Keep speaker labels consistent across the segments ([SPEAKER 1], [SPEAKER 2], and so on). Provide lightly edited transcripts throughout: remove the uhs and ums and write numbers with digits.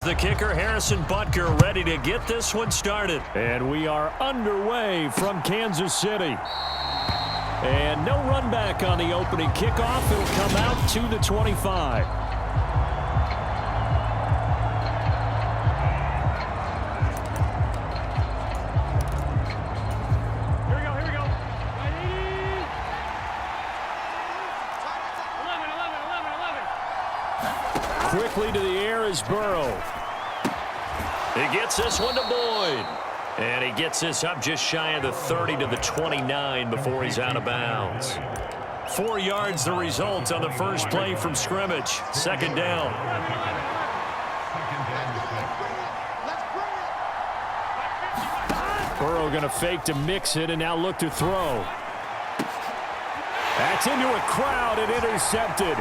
[SPEAKER 1] the kicker, Harrison Butker, ready to get this one started.
[SPEAKER 2] And we are underway from Kansas City. And no run back on the opening kickoff. It'll come out to the 25. Quickly to the air is Burrow.
[SPEAKER 1] He gets this one to Boyd. And he gets this up just shy of the 30 to the 29 before he's out of bounds. 4 yards the result on the first play from scrimmage. Second down.
[SPEAKER 2] Burrow going to fake to mix it and now look to throw. That's into a crowd and intercepted.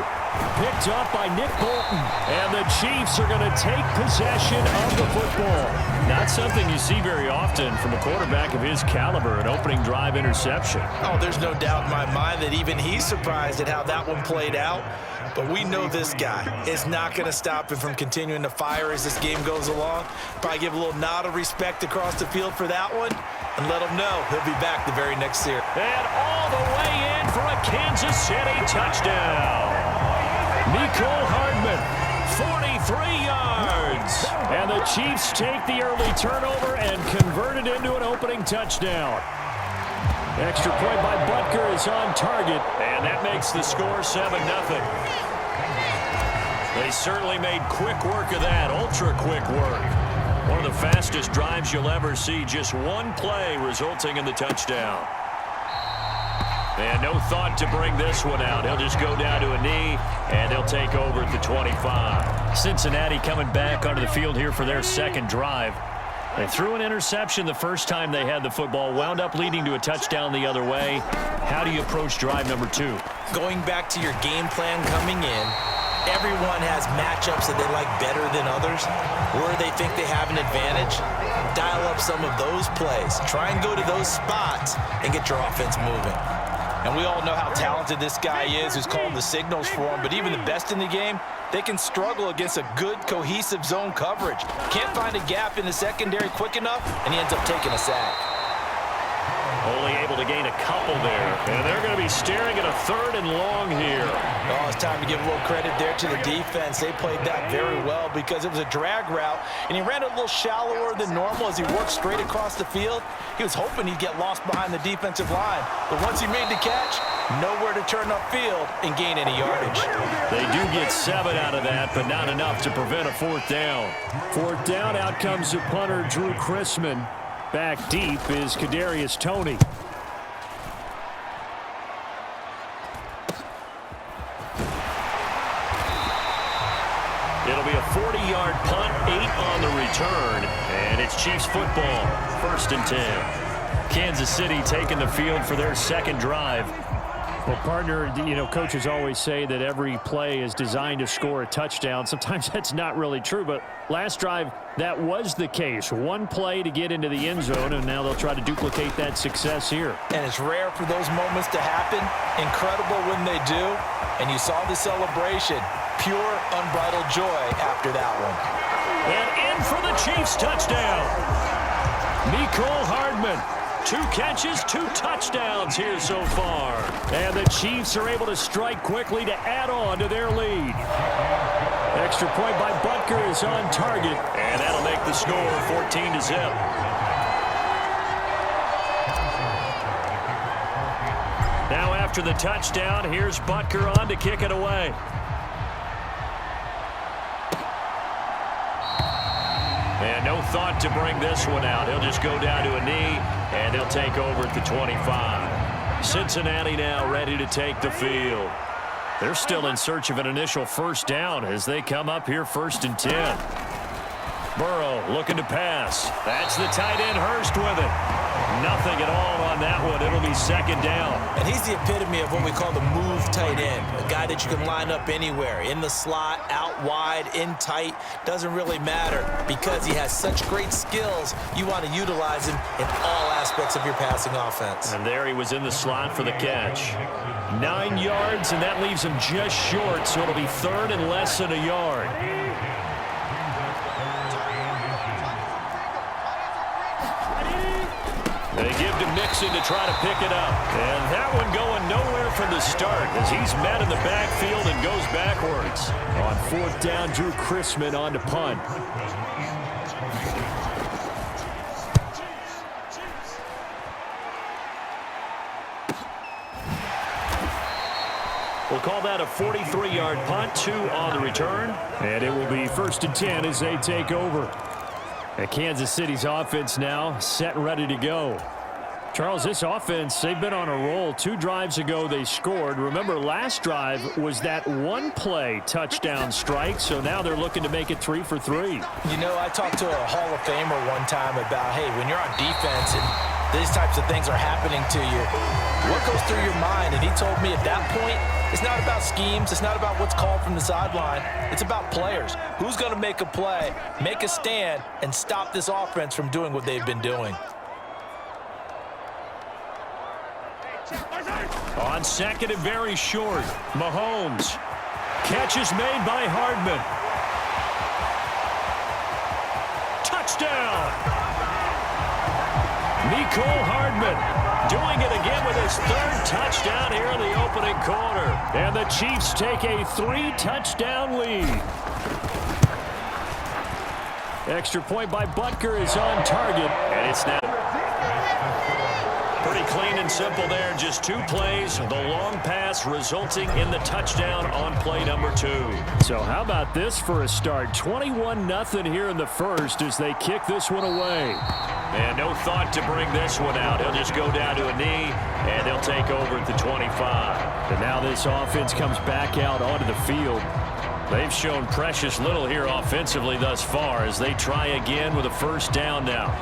[SPEAKER 2] Picked up by Nick Bolton. And the Chiefs are going to take possession of the football.
[SPEAKER 1] Not something you see very often from a quarterback of his caliber, an opening drive interception.
[SPEAKER 3] Oh, there's no doubt in my mind that even he's surprised at how that one played out. But we know this guy is not going to stop him from continuing to fire as this game goes along. Probably give a little nod of respect across the field for that one and let him know he'll be back the very next year.
[SPEAKER 1] And all the way in for a Kansas City touchdown. Nicole Hardman, 43 yards.
[SPEAKER 2] And the Chiefs take the early turnover and convert it into an opening touchdown. Extra point by Butker is on target.
[SPEAKER 1] And that makes the score 7-0. They certainly made quick work of that, ultra-quick work. One of the fastest drives you'll ever see, just one play resulting in the touchdown. And no thought to bring this one out. He'll just go down to a knee, and they'll take over at the 25. Cincinnati coming back onto the field here for their second drive. They threw an interception the first time they had the football, wound up leading to a touchdown the other way. How do you approach drive number 2?
[SPEAKER 3] Going back to your game plan coming in, everyone has matchups that they like better than others, where they think they have an advantage. Dial up some of those plays. Try and go to those spots and get your offense moving. And we all know how talented this guy is who's called the signals for him, but even the best in the game, they can struggle against a good, cohesive zone coverage. Can't find a gap in the secondary quick enough, and he ends up taking a sack.
[SPEAKER 1] Only able to gain a couple there. And they're going to be staring at a 3rd and long here.
[SPEAKER 3] Oh, it's time to give a little credit there to the defense. They played that very well because it was a drag route, and he ran it a little shallower than normal as he worked straight across the field. He was hoping he'd get lost behind the defensive line. But once he made the catch, nowhere to turn upfield and gain any yardage.
[SPEAKER 1] They do get 7 out of that, but not enough to prevent a 4th down.
[SPEAKER 2] 4th down, out comes the punter, Drew Chrisman. Back deep is Kadarius Toney.
[SPEAKER 1] It'll be a 40-yard punt, 8 on the return, and it's Chiefs football, 1st and 10. Kansas City taking the field for their second drive.
[SPEAKER 2] Well, partner, you know, coaches always say that every play is designed to score a touchdown. Sometimes that's not really true, but last drive, that was the case. One play to get into the end zone, and now they'll try to duplicate that success here.
[SPEAKER 3] And it's rare for those moments to happen. Incredible when they do. And you saw the celebration. Pure, unbridled joy after that one.
[SPEAKER 1] And in for the Chiefs touchdown.
[SPEAKER 2] Nicole Hardman.
[SPEAKER 1] 2 catches, 2 touchdowns here so far.
[SPEAKER 2] And the Chiefs are able to strike quickly to add on to their lead. Extra point by Butker is on target.
[SPEAKER 1] And that'll make the score 14-0. Now after the touchdown, here's Butker on to kick it away. And no thought to bring this one out. He'll just go down to a knee, and he'll take over at the 25. Cincinnati now ready to take the field. They're still in search of an initial 1st down as they come up here 1st and 10. Burrow looking to pass. That's the tight end Hurst with it. Nothing at all on that one. It'll be 2nd down.
[SPEAKER 3] And he's the epitome of what we call the move tight end. A guy that you can line up anywhere. In the slot, out wide, in tight. Doesn't really matter because he has such great skills. You want to utilize him in all aspects of your passing offense.
[SPEAKER 1] And there he was in the slot for the catch. 9 yards, and that leaves him just short, so it'll be 3rd and less than a yard. They give to Mixon to try to pick it up. And that one going nowhere from the start as he's met in the backfield and goes backwards.
[SPEAKER 2] On fourth down, Drew Chrisman on to punt.
[SPEAKER 1] We'll call that a 43-yard punt, 2 on the return.
[SPEAKER 2] And it will be 1st and 10 as they take over. And Kansas City's offense now set and ready to go. Charles, this offense, they've been on a roll. 2 drives ago they scored. Remember, last drive was that one-play touchdown strike, so now they're looking to make it 3 for 3.
[SPEAKER 3] You know, I talked to a Hall of Famer one time about, hey, when you're on defense and these types of things are happening to you, what goes through your mind? And he told me at that point, it's not about schemes. It's not about what's called from the sideline. It's about players. Who's going to make a play, make a stand, and stop this offense from doing what they've been doing?
[SPEAKER 1] On second and very short, Mahomes. Catch is made by Hardman. Touchdown! Mecole Hardman doing it again with his 3rd touchdown here in the opening quarter.
[SPEAKER 2] And the Chiefs take a 3-touchdown lead. Extra point by Butker is on target.
[SPEAKER 1] And it's now pretty clean and simple there. Just 2 plays. The long pass resulting in the touchdown on play number 2.
[SPEAKER 2] So how about this for a start? 21-0 here in the first as they kick this one away.
[SPEAKER 1] And no thought to bring this one out. He'll just go down to a knee, and they'll take over at the 25.
[SPEAKER 2] And now this offense comes back out onto the field.
[SPEAKER 1] They've shown precious little here offensively thus far as they try again with a 1st down now.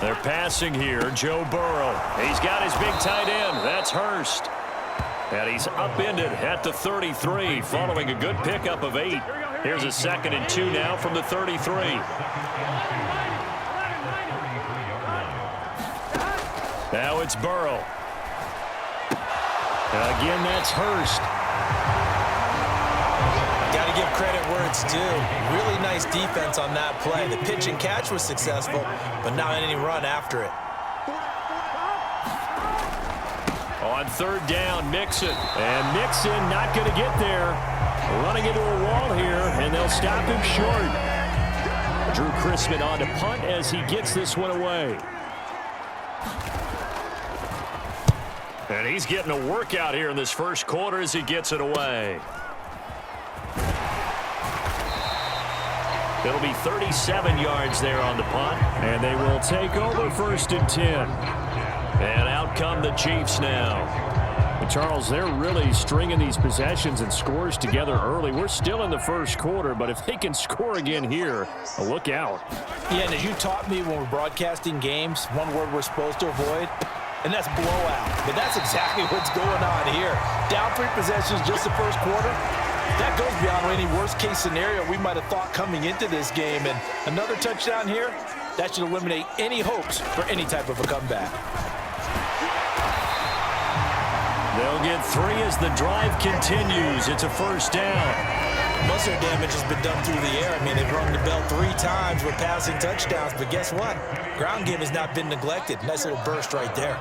[SPEAKER 1] They're passing here. Joe Burrow. He's got his big tight end. That's Hurst. And he's upended at the 33 following a good pickup of 8. Here's a 2nd and 2 now from the 33. Now it's Burrow.
[SPEAKER 2] And again, that's Hurst.
[SPEAKER 3] Got to give credit where it's due. Really nice defense on that play. The pitch and catch was successful, but not any run after it.
[SPEAKER 1] On 3rd down, Mixon.
[SPEAKER 2] And Mixon not going to get there. Running into a wall here, and they'll stop him short. Drew Chrisman on to punt as he gets this one away.
[SPEAKER 1] And he's getting a workout here in this first quarter as he gets it away. It'll be 37 yards there on the punt.
[SPEAKER 2] And they will take over 1st and 10.
[SPEAKER 1] And out come the Chiefs now.
[SPEAKER 2] But Charles, they're really stringing these possessions and scores together early. We're still in the first quarter, but if they can score again here, look out.
[SPEAKER 3] Yeah, and as you taught me when we're broadcasting games, one word we're supposed to avoid, and that's blowout. But that's exactly what's going on here. Down 3 possessions just the first quarter. That goes beyond any worst-case scenario we might have thought coming into this game. And another touchdown here, that should eliminate any hopes for any type of a comeback.
[SPEAKER 1] They'll get 3 as the drive continues. It's a 1st down.
[SPEAKER 3] Most of their damage has been done through the air. I mean, they've rung the bell 3 times with passing touchdowns. But guess what? Ground game has not been neglected. Nice little burst right there.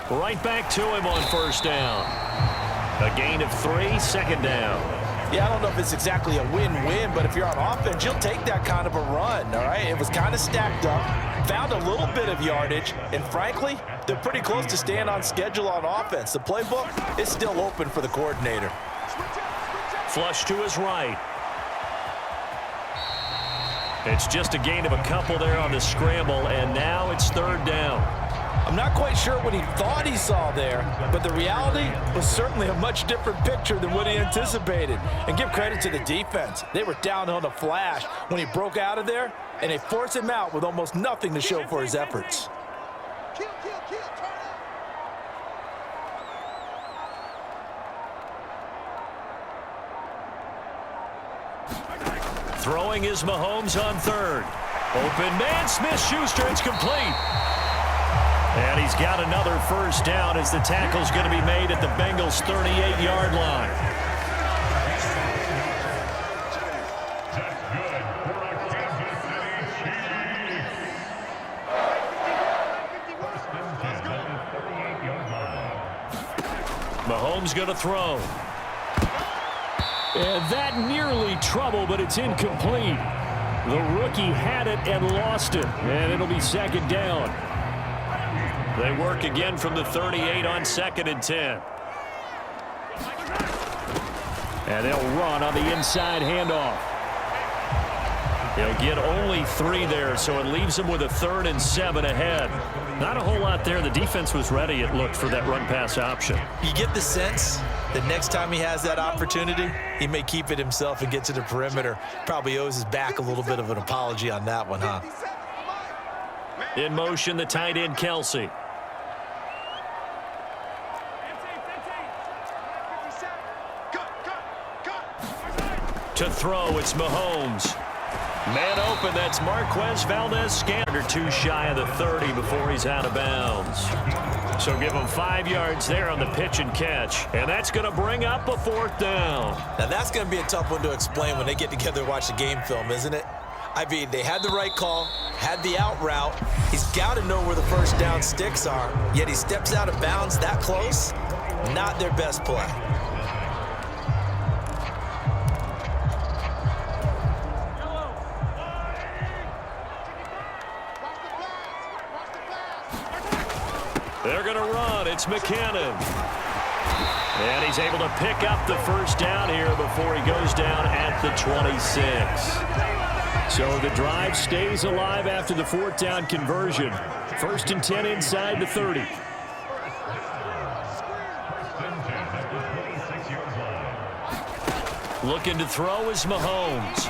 [SPEAKER 1] Right back to him on 1st down. A gain of 3, 2nd down.
[SPEAKER 3] Yeah, I don't know if it's exactly a win-win, but if you're on offense, you'll take that kind of a run, all right? It was kind of stacked up, found a little bit of yardage, and frankly, they're pretty close to staying on schedule on offense. The playbook is still open for the coordinator.
[SPEAKER 1] Flush to his right. It's just a gain of a couple there on the scramble, and now it's 3rd down.
[SPEAKER 3] I'm not quite sure what he thought he saw there, but the reality was certainly a much different picture than what he anticipated. And give credit to the defense. They were down on a flash when he broke out of there, and they forced him out with almost nothing to show for his efforts.
[SPEAKER 1] Throwing is Mahomes on third. Open man, Smith-Schuster, it's complete. And he's got another first down as the tackle's going to be made at the Bengals' 38-yard line. Mahomes going to throw.
[SPEAKER 2] And that nearly trouble, but it's incomplete. The rookie had it and lost it, and it'll be second down.
[SPEAKER 1] They work again from the 38 on 2nd and 10.
[SPEAKER 2] And they'll run on the inside handoff.
[SPEAKER 1] They'll get only 3 there, so it leaves them with a 3rd and 7 ahead. Not a whole lot there. The defense was ready, it looked, for that run-pass option.
[SPEAKER 3] You get the sense that next time he has that opportunity, he may keep it himself and get to the perimeter. Probably owes his back a little bit of an apology on that one, huh?
[SPEAKER 1] In motion, the tight end, Kelsey. To throw, it's Mahomes. Man open, that's Marquez Valdez-Scantling. 2 shy of the 30 before he's out of bounds. So give him 5 yards there on the pitch and catch. And that's going to bring up a 4th down.
[SPEAKER 3] Now that's going to be a tough one to explain when they get together and watch the game film, isn't it? I mean, they had the right call, had the out route. He's got to know where the first down sticks are, yet he steps out of bounds that close. Not their best play.
[SPEAKER 1] They're going to run. It's McKinnon. And he's able to pick up the first down here before he goes down at the 26.
[SPEAKER 2] So the drive stays alive after the 4th down conversion. 1st and 10 inside the 30.
[SPEAKER 1] Looking to throw is Mahomes.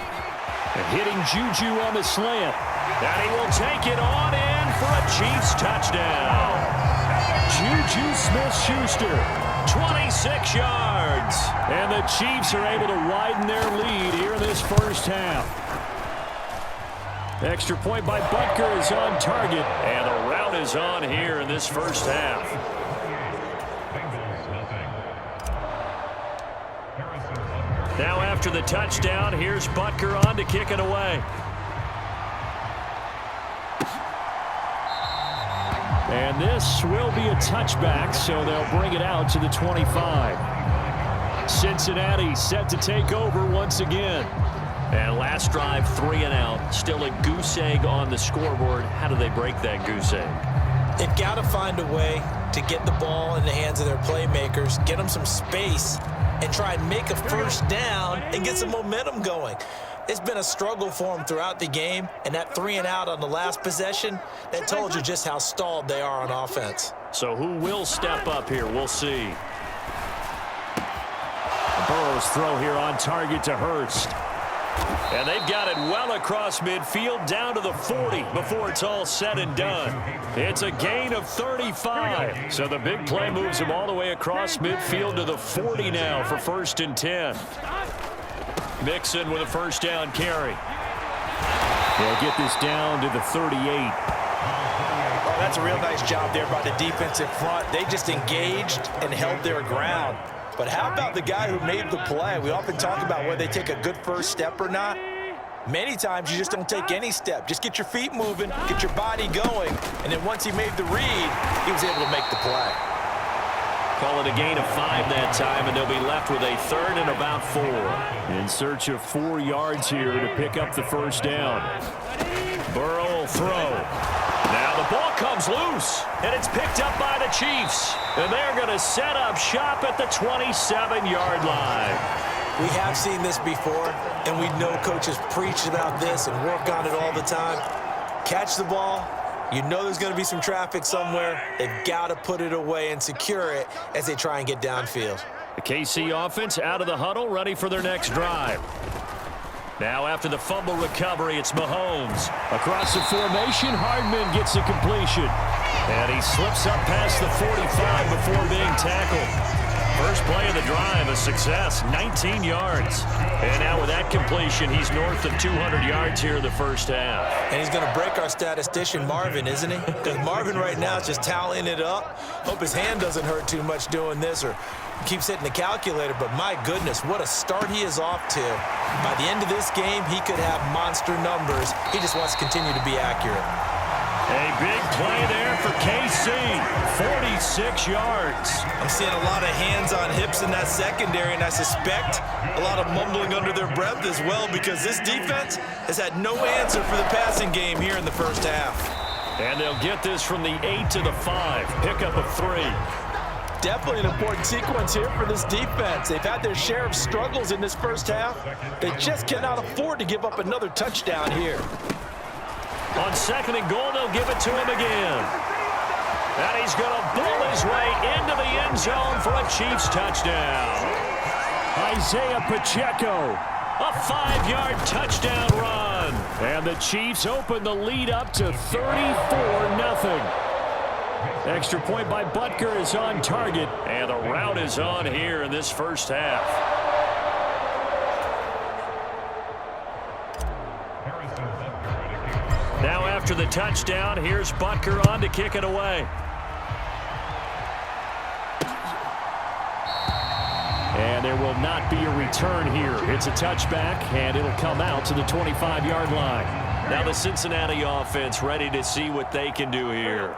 [SPEAKER 2] And hitting Juju on the slant.
[SPEAKER 1] And he will take it on in for a Chiefs touchdown.
[SPEAKER 2] Juju Smith-Schuster,
[SPEAKER 1] 26 yards.
[SPEAKER 2] And the Chiefs are able to widen their lead here in this first half. Extra point by Butker is on target.
[SPEAKER 1] And the route is on here in this first half. Now after the touchdown, here's Butker on to kick it away.
[SPEAKER 2] And this will be a touchback, so they'll bring it out to the 25. Cincinnati set to take over once again.
[SPEAKER 1] And last drive, 3 and out. Still a goose egg on the scoreboard. How do they break that goose egg?
[SPEAKER 3] They've got to find a way to get the ball in the hands of their playmakers, get them some space, and try and make a first down and get some momentum going. It's been a struggle for them throughout the game, and that 3 and out on the last possession, that told you just how stalled they are on offense.
[SPEAKER 1] So who will step up here? We'll see.
[SPEAKER 2] Burrow's throw here on target to Hurst.
[SPEAKER 1] And they've got it well across midfield down to the 40 before it's all said and done. It's a gain of 35. So the big play moves him all the way across midfield to the 40 now for 1st and 10. Mixon with a first down carry.
[SPEAKER 2] They'll get this down to the 38.
[SPEAKER 3] Oh, that's a real nice job there by the defensive front. They just engaged and held their ground. But how about the guy who made the play? We often talk about whether they take a good first step or not. Many times you just don't take any step. Just get your feet moving, get your body going, and then once he made the read, he was able to make the play.
[SPEAKER 1] Call it a gain of 5 that time, and they'll be left with a 3rd and about 4.
[SPEAKER 2] In search of 4 yards here to pick up the first down.
[SPEAKER 1] Burrow will throw. Now the ball comes loose, and it's picked up by the Chiefs. And they're going to set up shop at the 27-yard line.
[SPEAKER 3] We have seen this before, and we know coaches preach about this and work on it all the time. Catch the ball, You know there's going to be some traffic somewhere. They've got to put it away and secure it as they try and get downfield.
[SPEAKER 2] The KC offense out of the huddle, ready for their next drive. Now after the fumble recovery, it's Mahomes. Across the formation, Hardman gets a completion. And he slips up past the 45 before being tackled. First play of the drive, a success, 19 yards. And now with that completion, he's north of 200 yards here in the first half.
[SPEAKER 3] And he's going to break our statistician, Marvin, isn't he? Because Marvin right now is just tallying it up. Hope his hand doesn't hurt too much doing this or keeps hitting the calculator. But my goodness, what a start he is off to. By the end of this game, he could have monster numbers. He just wants to continue to be accurate.
[SPEAKER 2] A big play there for KC, 46 yards.
[SPEAKER 3] I'm seeing a lot of hands on hips in that secondary, and I suspect a lot of mumbling under their breath as well because this defense has had no answer for the passing game here in the first half.
[SPEAKER 2] And they'll get this from the 8 to the 5, pickup of 3.
[SPEAKER 3] Definitely an important sequence here for this defense. They've had their share of struggles in this first half. They just cannot afford to give up another touchdown here.
[SPEAKER 2] On second and goal, they'll give it to him again. And he's going to bull his way into the end zone for a Chiefs touchdown. Isaiah Pacheco, a 5-yard touchdown run. And the Chiefs open the lead up to 34-0. Extra point by Butker is on target. And the route is on here in this first half. Now after the touchdown, here's Butker on to kick it away. And there will not be a return here. It's a touchback, and it'll come out to the 25-yard line. Now the Cincinnati offense ready to see what they can do here.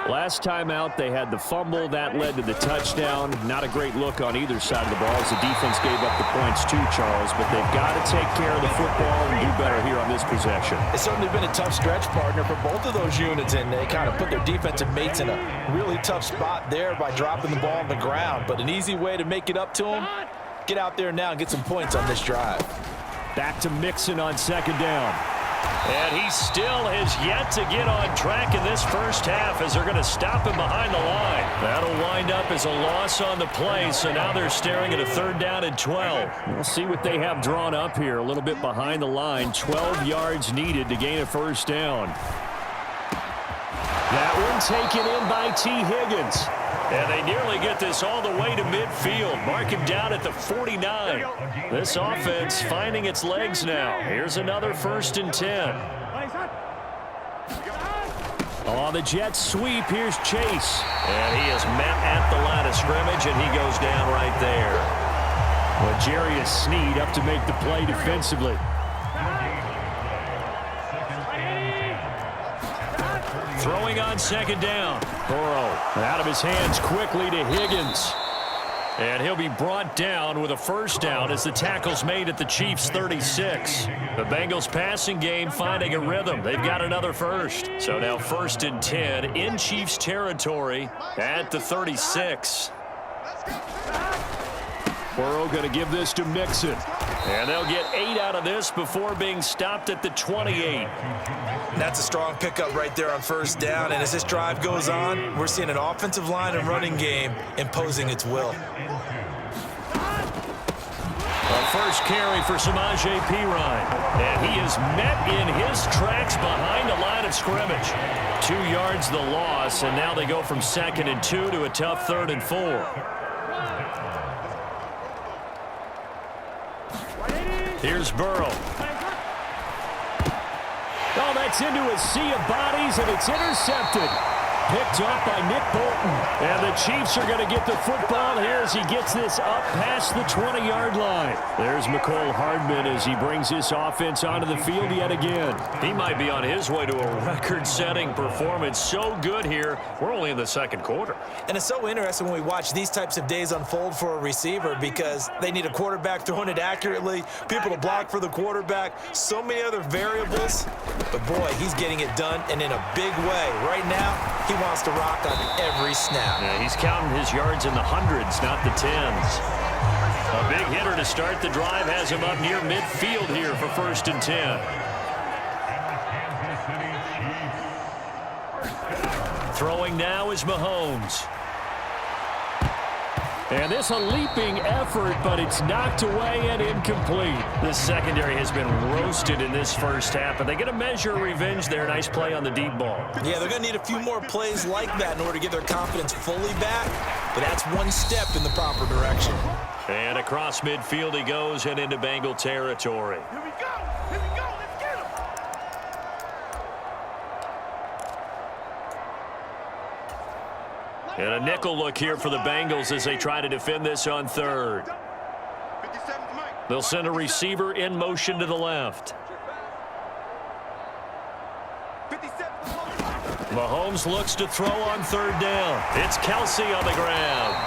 [SPEAKER 2] Last time out, they had the fumble. That led to the touchdown. Not a great look on either side of the ball as the defense gave up the points too, Charles. But they've got to take care of the football and do better here on this possession.
[SPEAKER 3] It's certainly been a tough stretch, partner, for both of those units, and they kind of put their defensive mates in a really tough spot there by dropping the ball on the ground. But an easy way to make it up to them, get out there now and get some points on this drive.
[SPEAKER 2] Back to Mixon on second down. And he still has yet to get on track in this first half as they're going to stop him behind the line. That'll wind up as a loss on the play, so now they're staring at a 3rd down and 12. We'll see what they have drawn up here. A little bit behind the line. 12 yards needed to gain a first down. That one taken in by T. Higgins. And they nearly get this all the way to midfield. Mark him down at the 49. This offense finding its legs now. Here's another 1st and 10. On the Jets sweep, here's Chase. And he is met at the line of scrimmage, and he goes down right there. Well, L'Jarius Sneed up to make the play defensively. Throwing on second down. Burrow out of his hands quickly to Higgins. And he'll be brought down with a first down as the tackle's made at the Chiefs' 36. The Bengals passing game finding a rhythm. They've got another first. So now 1st and 10 in Chiefs territory at the 36. Burrow going to give this to Mixon. And they'll get 8 out of this before being stopped at the 28.
[SPEAKER 3] That's a strong pickup right there on 1st down. And as this drive goes on, we're seeing an offensive line and running game imposing its will.
[SPEAKER 2] A first carry for Samaje Perine. And he is met in his tracks behind the line of scrimmage. 2 yards the loss, and now they go from 2nd and 2 to a tough 3rd and 4. Here's Burrow. Oh, that's into a sea of bodies, and it's intercepted. Picked off by Nick Bolton. And the Chiefs are going to get the football here as he gets this up past the 20-yard line. There's Mecole Hardman as he brings this offense onto the field yet again. He might be on his way to a record-setting performance. So good here. We're only in the 2nd quarter.
[SPEAKER 3] And it's so interesting when we watch these types of days unfold for a receiver because they need a quarterback throwing it accurately, people to block for the quarterback, so many other variables. But, boy, he's getting it done, and in a big way. Right now, he wants to rock on every snap.
[SPEAKER 2] Yeah, he's counting his yards in the hundreds, not the tens. A big hitter to start the drive has him up near midfield here for 1st and 10.
[SPEAKER 1] Throwing now is Mahomes.
[SPEAKER 2] And this a leaping effort, but it's knocked away and incomplete.
[SPEAKER 1] The secondary has been roasted in this first half, but they get a measure of revenge there. Nice play on the deep ball.
[SPEAKER 3] Yeah, they're going to need a few more plays like that in order to get their confidence fully back, but that's one step in the proper direction.
[SPEAKER 1] And across midfield he goes and into Bengal territory.
[SPEAKER 4] Here we go. Here we go. Let's get him.
[SPEAKER 1] And a nickel look here for the Bengals as they try to defend this on third. They'll send a receiver in motion to the left. Mahomes looks to throw on third down. It's Kelsey on the ground.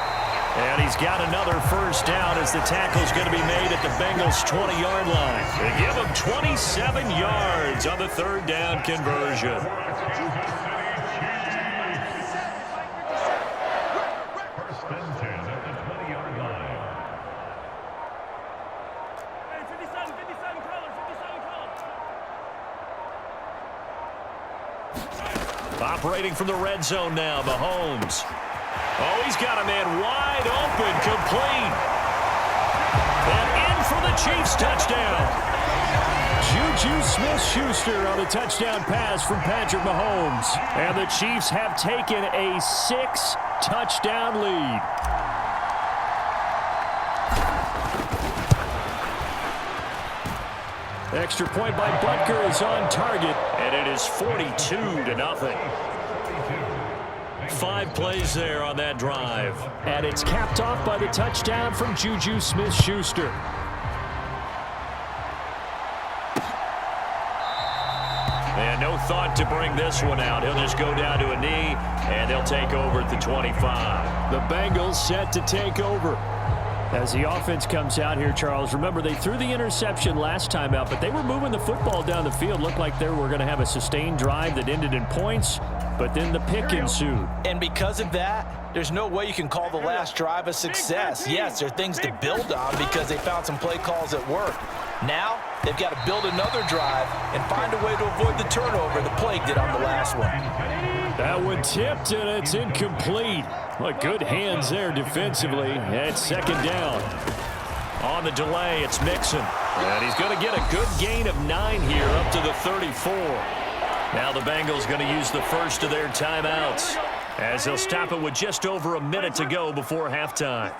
[SPEAKER 1] And he's got another first down as the tackle's going to be made at the Bengals' 20-yard line. They give him 27 yards on the third down conversion. Operating from the red zone now, Mahomes. Oh, he's got a man wide open, complete. And in for the Chiefs touchdown.
[SPEAKER 2] Juju Smith-Schuster on a touchdown pass from Patrick Mahomes. And the Chiefs have taken a 6-touchdown lead. Extra point by Butker is on target.
[SPEAKER 1] And it is 42-0. 5 plays there on that drive.
[SPEAKER 2] And it's capped off by the touchdown from Juju Smith-Schuster.
[SPEAKER 1] And no thought to bring this one out. He'll just go down to a knee, and they'll take over at the 25.
[SPEAKER 2] The Bengals set to take over. As the offense comes out here, Charles, remember they threw the interception last time out, but they were moving the football down the field. Looked like they were going to have a sustained drive that ended in points, but then the pick ensued.
[SPEAKER 3] And because of that, there's no way you can call the last drive a success. Yes, there are things to build on because they found some play calls that work. Now, they've got to build another drive and find a way to avoid the turnover the Plague did on the last one.
[SPEAKER 2] That one tipped, and it's incomplete. But good hands there defensively at second down.
[SPEAKER 1] On the delay, it's Mixon. And he's going to get a good gain of 9 here up to the 34. Now the Bengals going to use the first of their timeouts as they'll stop it with just over a minute to go before halftime.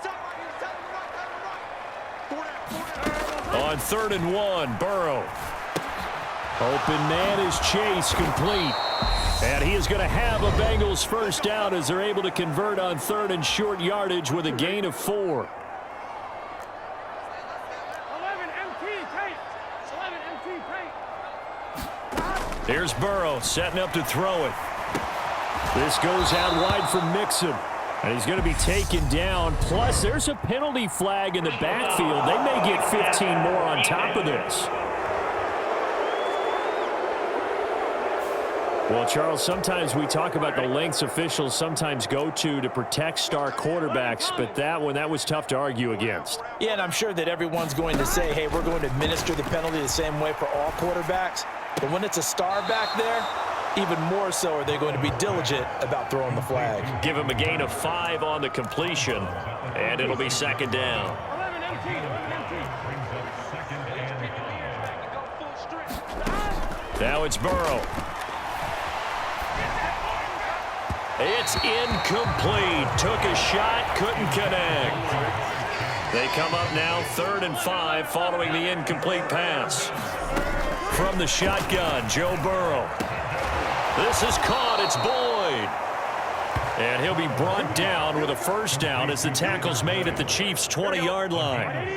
[SPEAKER 1] On 3rd and 1, Burrow.
[SPEAKER 2] Open man is Chase, complete. And he is going to have a Bengals first down as they're able to convert on 3rd and short yardage with a gain of 4.
[SPEAKER 4] 11 MT tape. 11 MT tape.
[SPEAKER 1] Here's Burrow setting up to throw it.
[SPEAKER 2] This goes out wide for Mixon. And he's going to be taken down. Plus, there's a penalty flag in the backfield. They may get 15 more on top of this. Well, Charles, sometimes we talk about the lengths officials sometimes go to protect star quarterbacks, but that was tough to argue against.
[SPEAKER 3] Yeah, and I'm sure that everyone's going to say, hey, we're going to administer the penalty the same way for all quarterbacks. But when it's a star back there, even more so are they going to be diligent about throwing the flag.
[SPEAKER 1] Give him a gain of 5 on the completion, and it'll be second down.
[SPEAKER 4] 11 MT. 11 MT.
[SPEAKER 1] Now it's Burrow. It's incomplete. Took a shot, couldn't connect. They come up now 3rd and 5 following the incomplete pass. From the shotgun, Joe Burrow. This is caught. It's Boyd. And he'll be brought down with a first down as the tackle's made at the Chiefs' 20-yard line.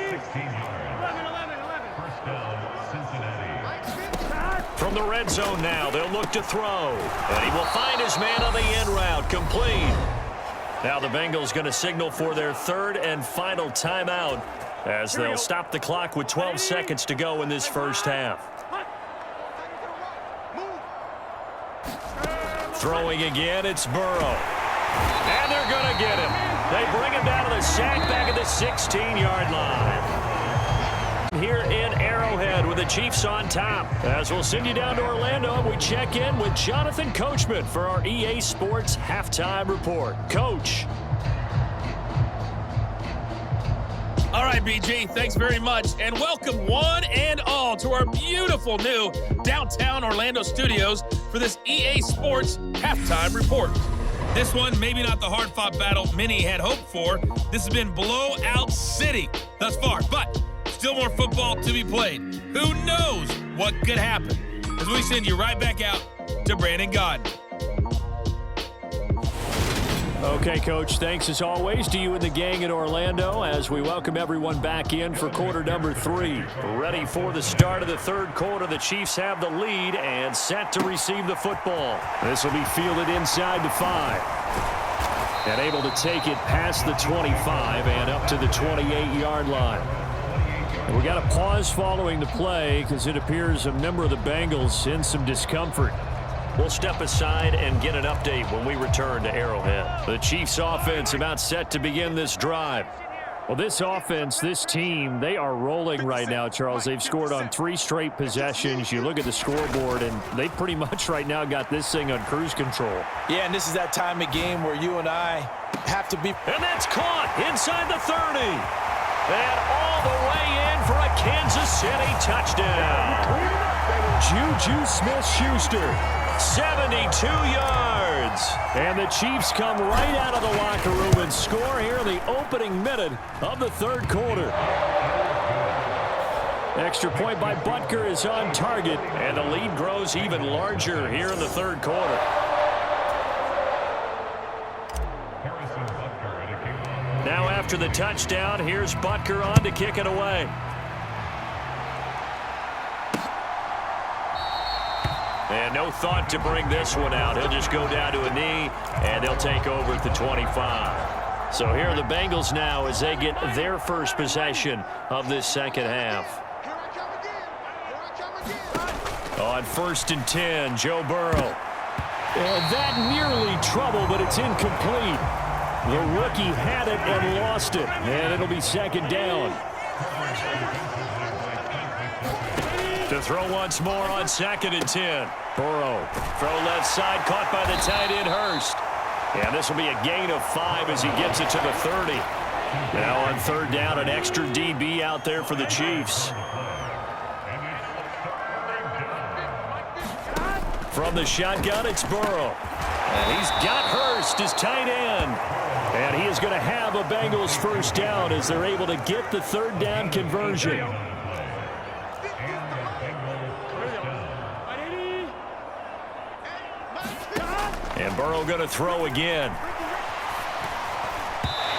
[SPEAKER 1] From the red zone now, they'll look to throw. And he will find his man on the end route, complete. Now the Bengals going to signal for their 3rd and final timeout as they'll stop the clock with 12 seconds to go in this first half. Throwing again, it's Burrow. And they're going to get him. They bring him down to the sack back at the 16-yard line. Here in Arrowhead with
[SPEAKER 2] the Chiefs on top. As we'll send you down to Orlando, and we check in with Jonathan Coachman for our EA Sports Halftime Report. Coach.
[SPEAKER 5] All right, BG, thanks very much, and welcome one and all to our beautiful new downtown Orlando studios for this EA Sports Halftime Report. This one, maybe not the hard-fought battle many had hoped for. This has been blowout city thus far, but still more football to be played. Who knows what could happen as we send you right back out to Brandon Gaudin.
[SPEAKER 2] Okay, Coach, thanks as always to you and the gang in Orlando as we welcome everyone back in for quarter number 3. Ready for the start of the third quarter. The Chiefs have the lead and set to receive the football. This will be fielded inside the 5. And able to take it past the 25 and up to the 28-yard line. And we got a pause following the play because it appears a member of the Bengals in some discomfort. We'll step aside and get an update when we return to Arrowhead. The Chiefs offense about set to begin this drive. Well, this offense, this team, they are rolling right now, Charles. They've scored on 3 straight possessions. You look at the scoreboard, and they pretty much right now got this thing on cruise control.
[SPEAKER 3] Yeah, and this is that time of game where you and I have to be.
[SPEAKER 2] And that's caught inside the 30. And all the way in for a Kansas City touchdown. Juju Smith-Schuster. 72 yards. And the Chiefs come right out of the locker room and score here in the opening minute of the third quarter. Extra point by Butker is on target, and the lead grows even larger here in the third quarter. Now after the touchdown, here's Butker on to kick it away. And no thought to bring this one out. He'll just go down to a knee, and they'll take over at the 25. So here are the Bengals now as they get their first possession of this second half. On 1st and 10, Joe Burrow. And that nearly trouble, but it's incomplete. The rookie had it and lost it, and it'll be second down. To throw once more on 2nd and 10. Burrow, throw left side, caught by the tight end Hurst. And this will be a gain of 5 as he gets it to the 30. Now on 3rd down, an extra DB out there for the Chiefs. From the shotgun, it's Burrow. And he's got Hurst as tight end. And he is going to have a Bengals first down as they're able to get the 3rd down conversion. And Burrow going to throw again.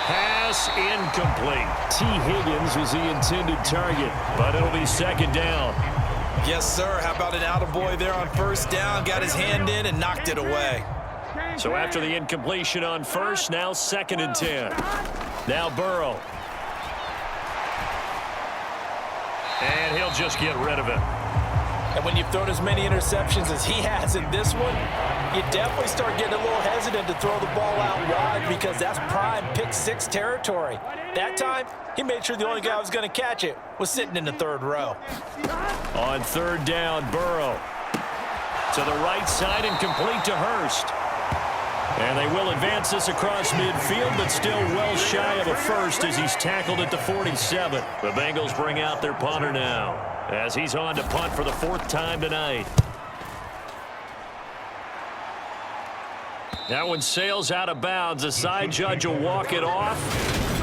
[SPEAKER 2] Pass incomplete. T. Higgins was the intended target, but it'll be second down.
[SPEAKER 3] Yes, sir. How about an attaboy there on 1st down? Got his hand in and knocked it away.
[SPEAKER 2] So after the incompletion on 1st, now 2nd and 10. Now Burrow. And he'll just get rid of it.
[SPEAKER 3] And when you've thrown as many interceptions as he has in this one, you definitely start getting a little hesitant to throw the ball out wide because that's prime pick 6 territory. That time, he made sure the only guy who was going to catch it was sitting in the 3rd row.
[SPEAKER 2] On 3rd down, Burrow. To the right side and complete to Hurst. And they will advance this across midfield, but still well shy of a first as he's tackled at the 47. The Bengals bring out their punter now as he's on to punt for the 4th time tonight. That one sails out of bounds. The side judge will walk it off.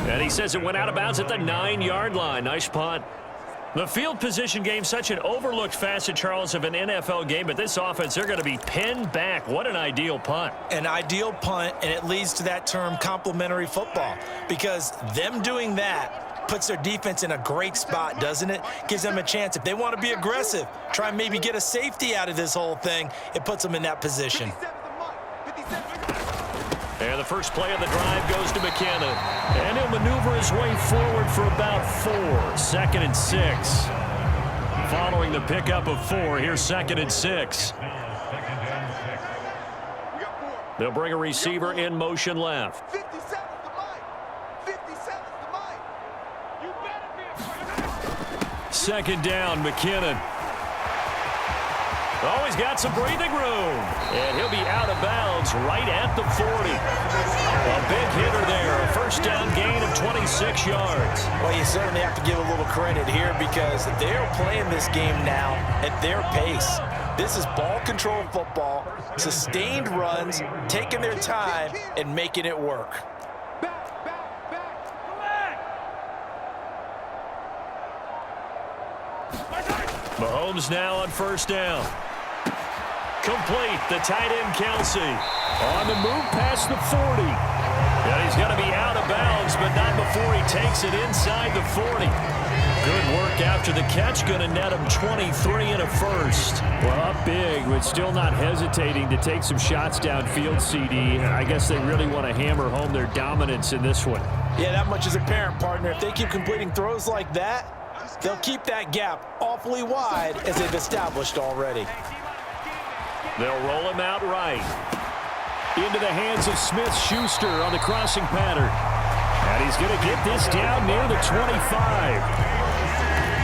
[SPEAKER 2] And he says it went out of bounds at the 9-yard line. Nice punt. The field position game, such an overlooked facet, Charles, of an NFL game. But this offense, they're going to be pinned back. What an ideal punt.
[SPEAKER 3] An ideal punt, and it leads to that term complementary football. Because them doing that puts their defense in a great spot, doesn't it? Gives them a chance. If they want to be aggressive, try and maybe get a safety out of this whole thing, it puts them in that position.
[SPEAKER 2] And the first play of the drive goes to McKinnon. And he'll maneuver his way forward for about 4. 2nd and 6. Following the pickup of 4, here's 2nd and 6. They'll bring a receiver in motion left.
[SPEAKER 6] 57's the mic. 57's the mic. You better be
[SPEAKER 1] second down, McKinnon. Oh, he's got some breathing room. And he'll be out of bounds right at the 40. A big hitter there. A first down gain of 26 yards.
[SPEAKER 3] Well, you certainly have to give a little credit here because they're playing this game now at their pace. This is ball control football, sustained runs, taking their time, and making it work.
[SPEAKER 1] Mahomes now on first down. Complete, the tight end Kelsey. On the move past the 40. Yeah, he's going to be out of bounds, but not before he takes it inside the 40. Good work after the catch, going to net him 23 and a first.
[SPEAKER 2] Well, up big, but still not hesitating to take some shots downfield, CD. I guess they really want to hammer home their dominance in this one.
[SPEAKER 3] Yeah, that much is apparent, partner. If they keep completing throws like that, they'll keep that gap awfully wide as they've established already.
[SPEAKER 1] They'll roll him out right.
[SPEAKER 2] Into the hands of Smith-Schuster on the crossing pattern. And he's going to get this down near the 25.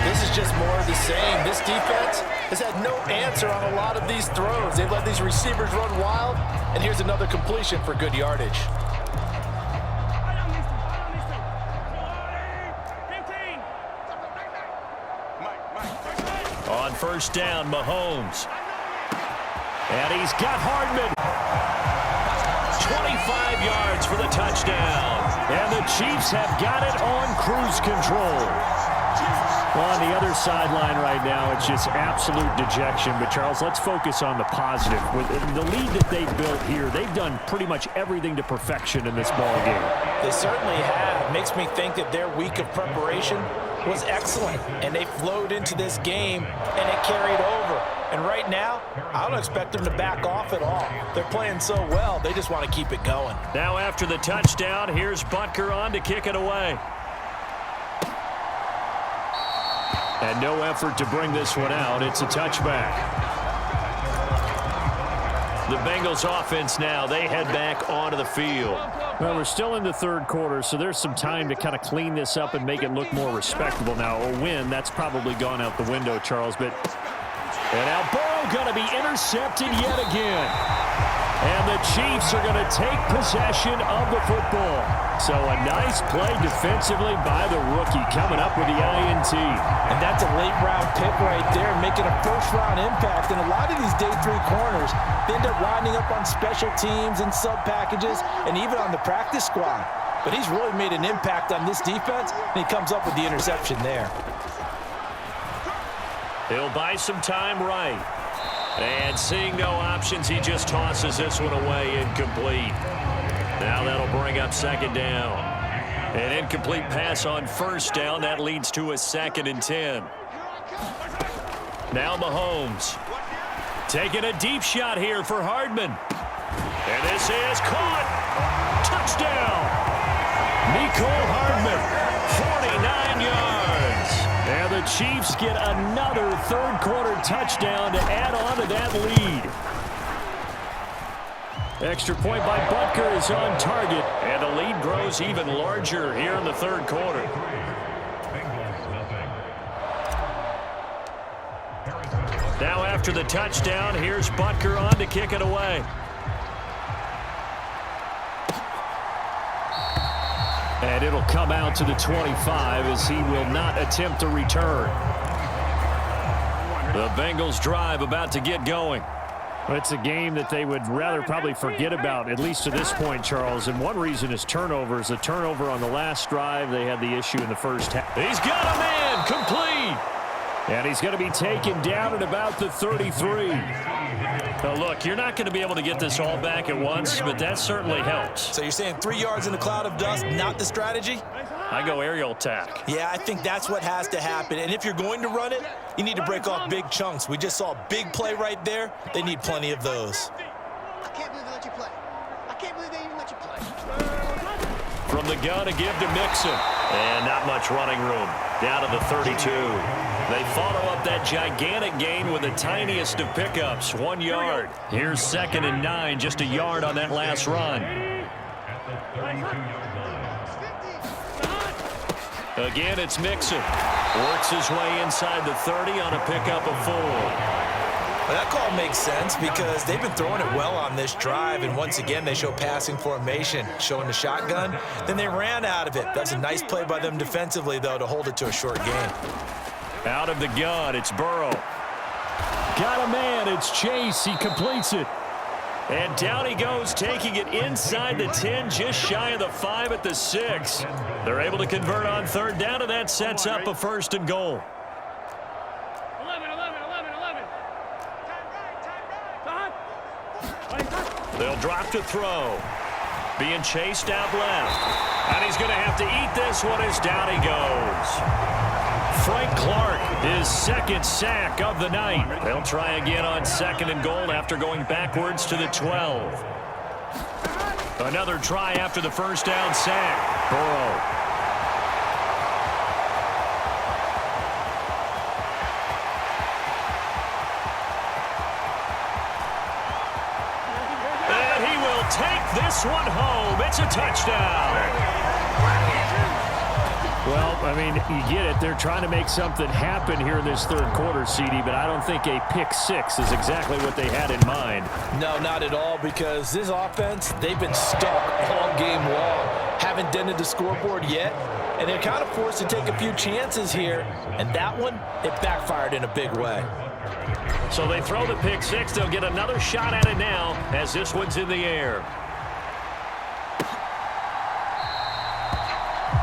[SPEAKER 3] This is just more of the same. This defense has had no answer on a lot of these throws. They've let these receivers run wild, and here's another completion for good yardage.
[SPEAKER 1] On first down, Mahomes. And he's got Hardman. 25 yards for the touchdown.
[SPEAKER 2] And the Chiefs have got it on cruise control. Well, on the other sideline right now, it's just absolute dejection. But, Charles, let's focus on the positive. With the lead that they've built here, they've done pretty much everything to perfection in this ball game.
[SPEAKER 3] They certainly have. Makes me think that their week of preparation was excellent. And they flowed into this game, and it carried over. And right now, I don't expect them to back off at all. They're playing so well, they just want to keep it going.
[SPEAKER 1] Now after the touchdown, here's Butker on to kick it away.
[SPEAKER 2] And no effort to bring this one out. It's a touchback.
[SPEAKER 1] The Bengals offense now, they head back onto the field.
[SPEAKER 2] Well, we're still in the third quarter, so there's some time to kind of clean this up and make it look more respectable. Now, a win, that's probably gone out the window, Charles, but... And now Burrow going to be intercepted yet again. And the Chiefs are going to take possession of the football. So a nice play defensively by the rookie coming up with the INT.
[SPEAKER 3] And that's a late-round pick right there, making a first-round impact. And a lot of these day three corners, they end up winding up on special teams and sub-packages and even on the practice squad. But he's really made an impact on this defense, and he comes up with the interception there.
[SPEAKER 1] He'll buy some time right. And seeing no options, he just tosses this one away incomplete. Now that'll bring up second down. An incomplete pass on first down. That leads to a 2nd and 10. Now Mahomes. Taking a deep shot here for Hardman. And this is caught. Touchdown. Mecole Hardman, 49 yards. And the Chiefs get another third-quarter touchdown to add on to that lead. Extra point by Butker is on target, and the lead grows even larger here in the third quarter. Now after the touchdown, here's Butker on to kick it away.
[SPEAKER 2] And it'll come out to the 25 as he will not attempt to return.
[SPEAKER 1] The Bengals drive about to get going.
[SPEAKER 2] It's a game that they would rather probably forget about, at least to this point, Charles. And one reason is turnovers. A turnover on the last drive. They had the issue in the first half.
[SPEAKER 1] He's got a man, complete.
[SPEAKER 2] And he's going to be taken down at about the 33.
[SPEAKER 1] Now look, you're not going to be able to get this all back at once, but that certainly helps.
[SPEAKER 3] So you're saying 3 yards in a cloud of dust, not the strategy?
[SPEAKER 1] I go aerial attack.
[SPEAKER 3] Yeah, I think that's what has to happen. And if you're going to run it, you need to break off big chunks. We just saw a big play right there. They need plenty of those.
[SPEAKER 6] I can't believe they let you play. I can't believe they even let you play.
[SPEAKER 1] From the gun to give to Mixon. And not much running room. Down to the 32. They follow up that gigantic gain with the tiniest of pickups, 1 yard. Here's 2nd and 9, just a yard on that last run. Again, it's Mixon. Works his way inside the 30 on a pickup of 4.
[SPEAKER 3] Well, that call makes sense because they've been throwing it well on this drive, and once again they show passing formation, showing the shotgun. Then they ran out of it. That's a nice play by them defensively, though, to hold it to a short gain.
[SPEAKER 1] Out of the gun, it's Burrow.
[SPEAKER 2] Got a man. It's Chase. He completes it.
[SPEAKER 1] And down he goes, taking it inside the 10, just shy of the 5 at the 6. They're able to convert on third down, and that sets up a 1st and goal.
[SPEAKER 4] 11.
[SPEAKER 1] They'll drop to throw. Being chased out left. And he's going to have to eat this one as down he goes. Frank Clark, his 2nd sack of the night. They'll try again on 2nd and goal after going backwards to the 12. Another try after the 1st down sack. Burrow. And he will take this one home. It's a touchdown.
[SPEAKER 2] Well, I mean, you get it. They're trying to make something happen here in this 3rd quarter, CD, but I don't think a pick 6 is exactly what they had in mind.
[SPEAKER 3] No, not at all, because this offense, they've been stuck all game long. Haven't dented the scoreboard yet, and they're kind of forced to take a few chances here, and that one, it backfired in a big way.
[SPEAKER 1] So they throw the pick 6. They'll get another shot at it now as this one's in the air.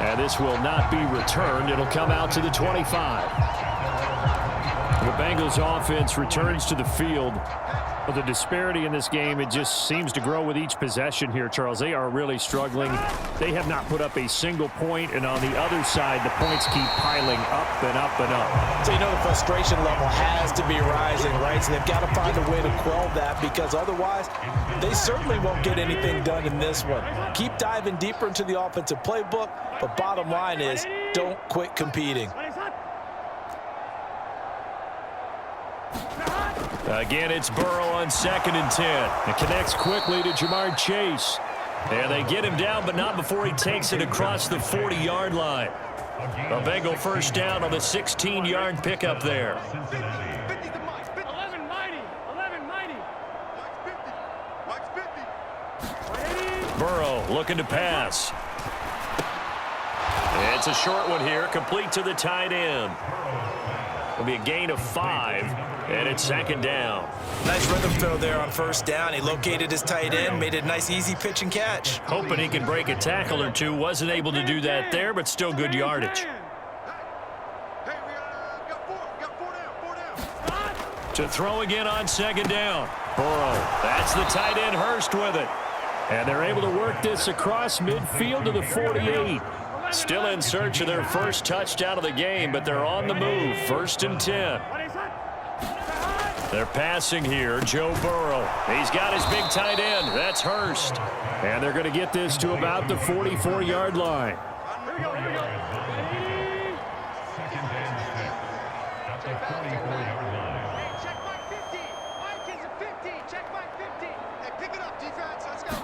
[SPEAKER 2] And this will not be returned. It'll come out to the 25. The Bengals offense returns to the field. But the disparity in this game, it just seems to grow with each possession here, Charles. They are really struggling. They have not put up a single point, and on the other side, the points keep piling up and up and up.
[SPEAKER 3] So you know the frustration level has to be rising, right? So they've got to find a way to quell that, because otherwise they certainly won't get anything done in this one. Keep diving deeper into the offensive playbook, but bottom line is don't quit competing.
[SPEAKER 1] Again, it's Burrow on 2nd and 10.
[SPEAKER 2] It connects quickly to Jamar Chase.
[SPEAKER 1] And they get him down, but not before he takes it across the 40-yard line. A Bengal 1st down on the 16-yard pickup there.
[SPEAKER 4] 11 mighty.
[SPEAKER 1] Burrow looking to pass. It's a short one here, complete to the tight end. It'll be a gain of 5, and it's 2nd down.
[SPEAKER 3] Nice rhythm throw there on 1st down. He located his tight end, made it a nice, easy pitch and catch.
[SPEAKER 1] Hoping he can break a tackle or two. Wasn't able to do that there, but still good yardage. To throw again on 2nd down. Burrow. That's the tight end, Hurst, with it.
[SPEAKER 2] And they're able to work this across midfield to the 48.
[SPEAKER 1] Still in search of their 1st touchdown of the game, but they're on the move. 1st and 10. They're passing here. Joe Burrow. He's got his big tight end. That's Hurst.
[SPEAKER 2] And they're going to get this to about the 44-yard line.
[SPEAKER 4] Here we go. Check my 50. Mike is a 50. Check my 50.
[SPEAKER 6] Hey, pick it up, defense. Let's go.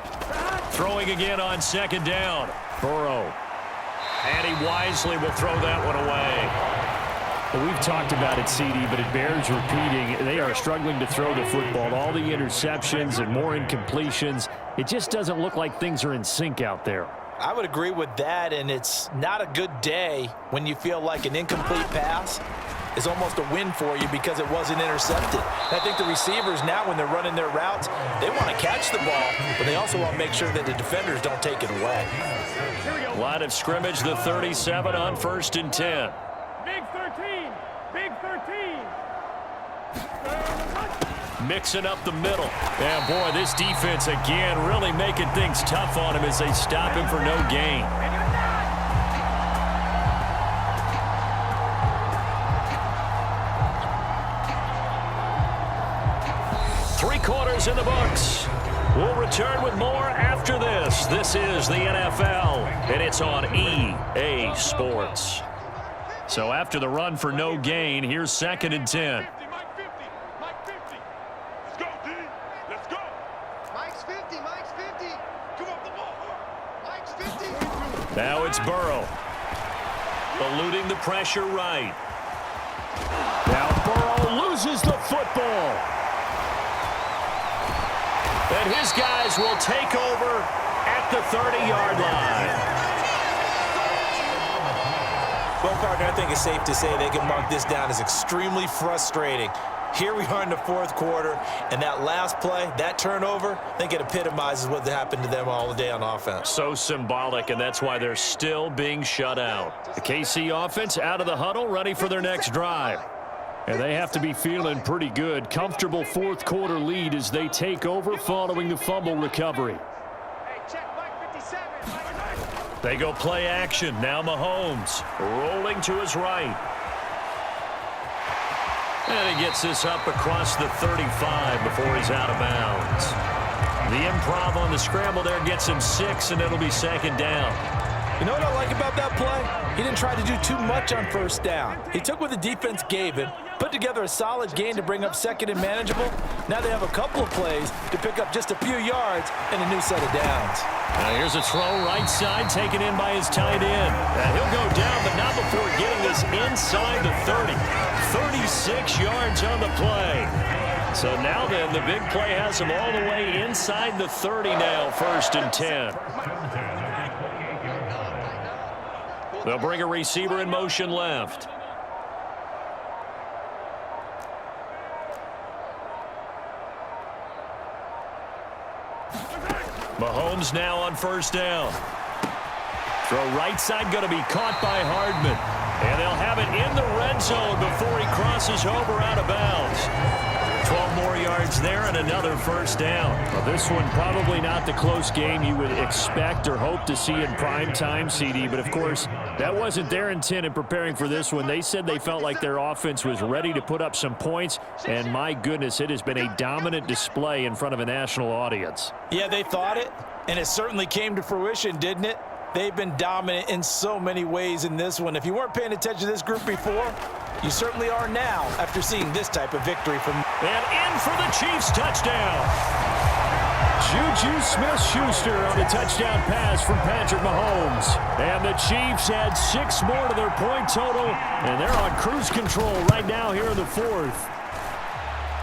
[SPEAKER 1] Throwing again on 2nd down. Burrow. And he wisely will throw that one away.
[SPEAKER 2] Well, we've talked about it, CD, but it bears repeating. They are struggling to throw the football. All the interceptions and more incompletions. It just doesn't look like things are in sync out there.
[SPEAKER 3] I would agree with that, and it's not a good day when you feel like an incomplete pass is almost a win for you because it wasn't intercepted. And I think the receivers now, when they're running their routes, they want to catch the ball, but they also want to make sure that the defenders don't take it away.
[SPEAKER 1] Line of scrimmage, the 37 on 1st and 10.
[SPEAKER 4] Big 13. Big 13.
[SPEAKER 1] Mixing up the middle. And boy, this defense again really making things tough on him as they stop him for no gain. Three-quarters in the books. We'll return with more after this. This is the NFL, and it's on EA Sports. So after the run for no gain, here's 2nd and 10.
[SPEAKER 4] Mike 50. Let's go, D. Let's go.
[SPEAKER 6] Mike's 50.
[SPEAKER 4] Come up the ball.
[SPEAKER 6] Mike's 50.
[SPEAKER 1] Now it's Burrow. eluding the pressure right.
[SPEAKER 2] Now Burrow loses the football.
[SPEAKER 1] And his guys will take over at the 30-yard line.
[SPEAKER 3] Well, partner, I think it's safe to say they can mark this down as extremely frustrating. Here we are in the fourth quarter, and that last play, that turnover, I think it epitomizes what happened to them all day on offense.
[SPEAKER 1] So symbolic, and that's why they're still being shut out.
[SPEAKER 2] The KC offense out of the huddle, ready for their next drive. And they have to be feeling pretty good. Comfortable fourth quarter lead as they take over following the fumble recovery.
[SPEAKER 4] Hey, check Mike 57.
[SPEAKER 1] They go play action. Now Mahomes rolling to his right. And he gets this up across the 35 before he's out of bounds. The improv on the scramble there gets him 6, and it'll be second down.
[SPEAKER 3] You know what I like about that play? He didn't try to do too much on first down. He took what the defense gave him, put together a solid gain to bring up second and manageable. Now they have a couple of plays to pick up just a few yards and a new set of downs.
[SPEAKER 2] Now here's a throw right side taken in by his tight end.
[SPEAKER 1] And he'll go down, but not before getting this inside the 30. 36 yards on the play. So now then, the big play has him all the way inside the 30 now, 1st and 10. They'll bring a receiver in motion left. Mahomes now on 1st down. Throw right side going to be caught by Hardman. And they'll have it in the red zone before he crosses over out of bounds. 12 more yards there and another 1st down.
[SPEAKER 2] Well, this one probably not the close game you would expect or hope to see in prime time, CD. But, of course, that wasn't their intent in preparing for this one. They said they felt like their offense was ready to put up some points. And, my goodness, it has been a dominant display in front of a national audience.
[SPEAKER 3] Yeah, they thought it, and it certainly came to fruition, didn't it? They've been dominant in so many ways in this one. If you weren't paying attention to this group before, you certainly are now after seeing this type of victory from.
[SPEAKER 2] And in for the Chiefs touchdown. Juju Smith-Schuster on a touchdown pass from Patrick Mahomes. And the Chiefs add 6 more to their point total, and they're on cruise control right now here in the 4th.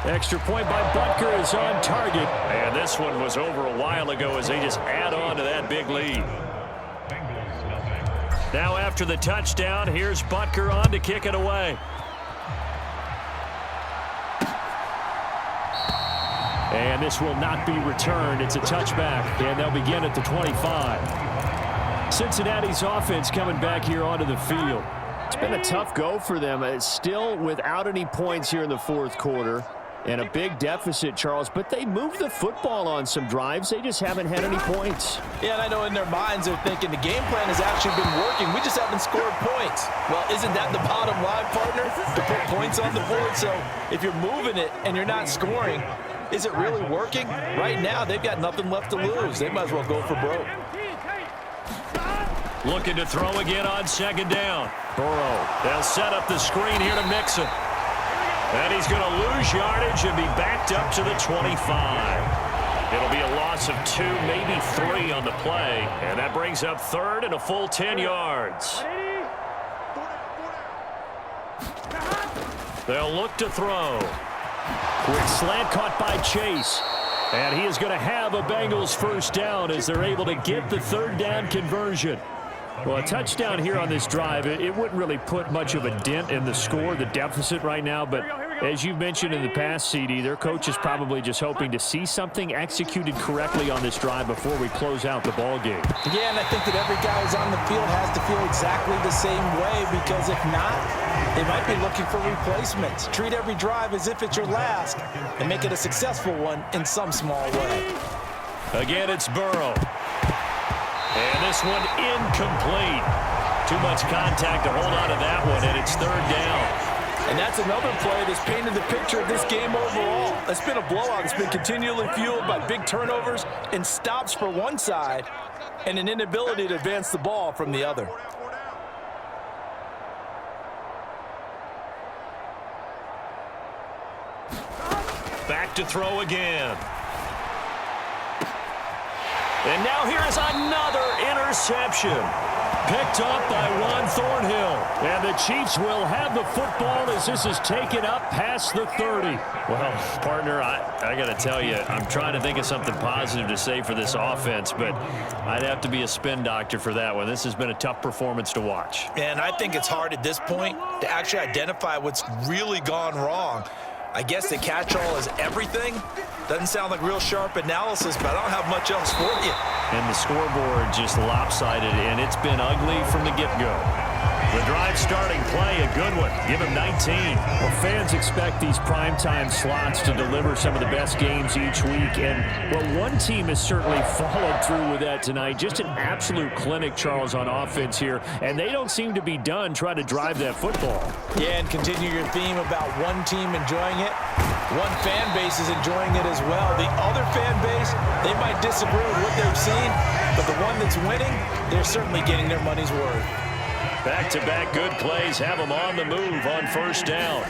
[SPEAKER 2] Extra point by Butker is on target.
[SPEAKER 1] And this one was over a while ago as they just add on to that big lead. Now after the touchdown, here's Butker on to kick it away.
[SPEAKER 2] And this will not be returned. It's a touchback, and they'll begin at the 25. Cincinnati's offense coming back here onto the field. It's been a tough go for them. It's still without any points here in the 4th quarter. And a big deficit, Charles, but they moved the football on some drives. They just haven't had any points.
[SPEAKER 3] Yeah, and I know in their minds they're thinking the game plan has actually been working. We just haven't scored points. Well, isn't that the bottom line, partner? To put points on the board. So if you're moving it and you're not scoring, is it really working? Right now, they've got nothing left to lose. They might as well go for broke.
[SPEAKER 1] Looking to throw again on 2nd down. Burrow. They'll set up the screen here to mix it. And he's going to lose yardage and be backed up to the 25. It'll be a loss of 2, maybe 3 on the play. And that brings up 3rd and a full 10 yards. They'll look to throw.
[SPEAKER 2] Quick slant caught by Chase. And he is going to have a Bengals 1st down as they're able to get the 3rd down conversion. Well, a touchdown here on this drive, it wouldn't really put much of a dent in the score, the deficit right now. But as you've mentioned in the past, CD, their coach is probably just hoping to see something executed correctly on this drive before we close out the ball game.
[SPEAKER 3] Yeah, and I think that every guy who's on the field has to feel exactly the same way, because if not, they might be looking for replacements. Treat every drive as if it's your last and make it a successful one in some small way.
[SPEAKER 1] Again, it's Burrow. And this one incomplete. Too much contact to hold on to that one, and it's 3rd down.
[SPEAKER 3] And that's another play that's painted the picture of this game overall. It's been a blowout. It's been continually fueled by big turnovers and stops for one side and an inability to advance the ball from the other.
[SPEAKER 1] Back to throw again. And now here is another interception.
[SPEAKER 2] Picked off by Juan Thornhill. And the Chiefs will have the football as this is taken up past the 30. Well, partner, I got to tell you, I'm trying to think of something positive to say for this offense, but I'd have to be a spin doctor for that one. This has been a tough performance to watch.
[SPEAKER 3] And I think it's hard at this point to actually identify what's really gone wrong. I guess the catch-all is everything. Doesn't sound like real sharp analysis, but I don't have much else for you.
[SPEAKER 2] And the scoreboard just lopsided, and it's been ugly from the get-go. The drive starting play, a good one. Give him 19. Well, fans expect these primetime slots to deliver some of the best games each week. And, well, one team has certainly followed through with that tonight. Just an absolute clinic, Charles, on offense here. And they don't seem to be done trying to drive that football.
[SPEAKER 3] Yeah, and continue your theme about one team enjoying it. One fan base is enjoying it as well. The other fan base, they might disagree with what they've seen, but the one that's winning, they're certainly getting their money's worth.
[SPEAKER 2] Back-to-back good plays have them on the move on first down.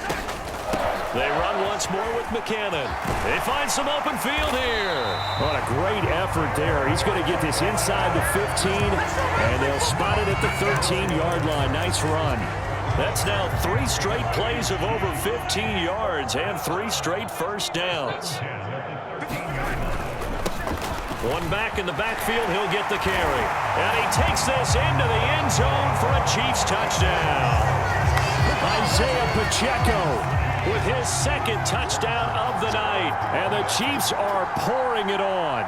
[SPEAKER 2] They run once more with McCannon. They find some open field here. What a great effort there. He's going to get this inside the 15, and they'll spot it at the 13-yard line. Nice run. That's now 3 straight plays of over 15 yards and 3 straight first downs. One back in the backfield, he'll get the carry. And he takes this into the end zone for a Chiefs touchdown. Isaiah Pacheco with his second touchdown of the night. And the Chiefs are pouring it on.